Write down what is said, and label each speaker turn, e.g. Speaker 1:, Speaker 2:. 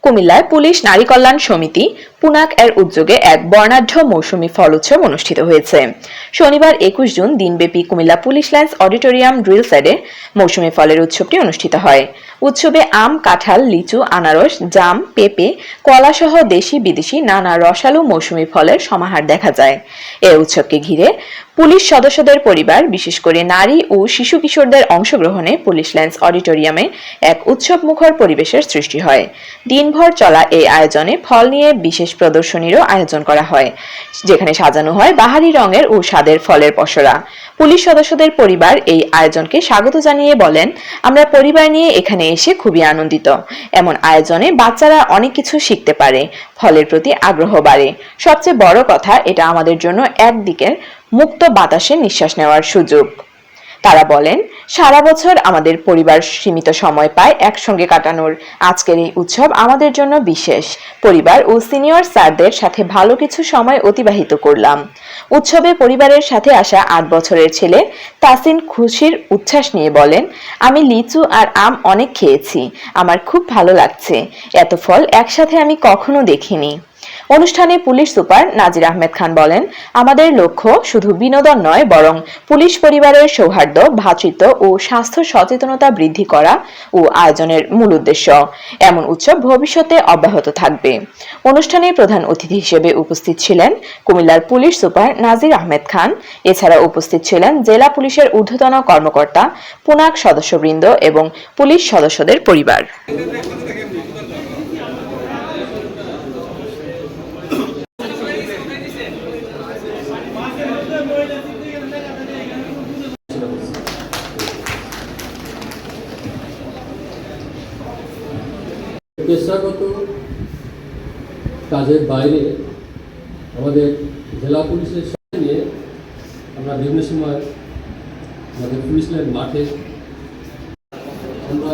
Speaker 1: কুমিল্লায় পুলিশ নারী কল্যাণ সমিতি পুনাক এর উদ্যোগে এক বর্ণাঢ্য মৌসুমী ফল উৎসব অনুষ্ঠিত হয়েছে। শনিবার 21 জুন দিনব্যাপী Cumilla police lines auditorium drill সাইডে মৌসুমী ফলের উৎসবটি অনুষ্ঠিত হয়। উৎসবে আম, কাঁঠাল, লিচু, আনারস, জাম, পেঁপে, কলা সহ দেশি বিদেশি নানা রসালো মৌসুমী ফলের সমাহার দেখা যায়। এই উৎসবকে ঘিরে পুলিশ সদস্যদের পরিবার, বিশেষ করে নারী ও শিশু কিশোরদের অংশগ্রহণে পুলিশ লাইন্স অডিটোরিয়ামে এক উৎসবমুখর পরিবেশের সৃষ্টি হয়। দিনভর চলা এই আয়োজনে ফল নিয়ে বিশেষ প্রদর্শনীরও আয়োজন করা হয়, যেখানে সাজানো হয় বাহারি রঙের ও স্বাদের ফলের পসরা। পুলিশ সদস্যদের পরিবার এই আয়োজনকে স্বাগত জানিয়ে বলেন, আমরা পরিবার নিয়ে এখানে এসে খুবই আনন্দিত। এমন আয়োজনে বাচ্চারা অনেক কিছু শিখতে পারে, ফলের প্রতি আগ্রহ বাড়ে। সবচেয়ে বড় কথা, এটা আমাদের জন্য একদিকের মুক্ত বাতাসে নিঃশ্বাস নেওয়ার সুযোগ। তারা বলেন, সারা বছর আমাদের পরিবার সীমিত সময় পায় একসঙ্গে কাটানোর। আজকের এই উৎসব আমাদের জন্য বিশেষ। পরিবার ও সিনিয়র স্যারদের সাথে ভালো কিছু সময় অতিবাহিত করলাম। উৎসবে পরিবারের সাথে আসা 8 বছরের ছেলে তাসিন খুশির উচ্ছ্বাস নিয়ে বলেন, আমি লিচু আর আম অনেক খেয়েছি, আমার খুব ভালো লাগছে। এত ফল একসাথে আমি কখনো দেখিনি। অনুষ্ঠানে পুলিশ সুপার নাজির আহমেদ খান বলেন, আমাদের লক্ষ্য শুধু বিনোদন নয়, বরং পুলিশ পরিবারের সৌহার্দ্য, ভ্রাতৃত্ব ও স্বাস্থ্য সচেতনতা বৃদ্ধি করা ও আয়োজনের মূল উদ্দেশ্য। এমন উৎসব ভবিষ্যতে অব্যাহত থাকবে। অনুষ্ঠানে প্রধান অতিথি হিসেবে উপস্থিত ছিলেন কুমিল্লার পুলিশ সুপার নাজির আহমেদ খান। এছাড়া উপস্থিত ছিলেন জেলা পুলিশের ঊর্ধ্বতন কর্মকর্তা, পুনাক সদস্যবৃন্দ এবং পুলিশ সদস্যদের পরিবার।
Speaker 2: পেশাগত কাজের বাইরে আমাদের জেলা পুলিশের সাথে নিয়ে আমরা বিভিন্ন সময় আমাদের পুলিশ লাইন মাঠে আমরা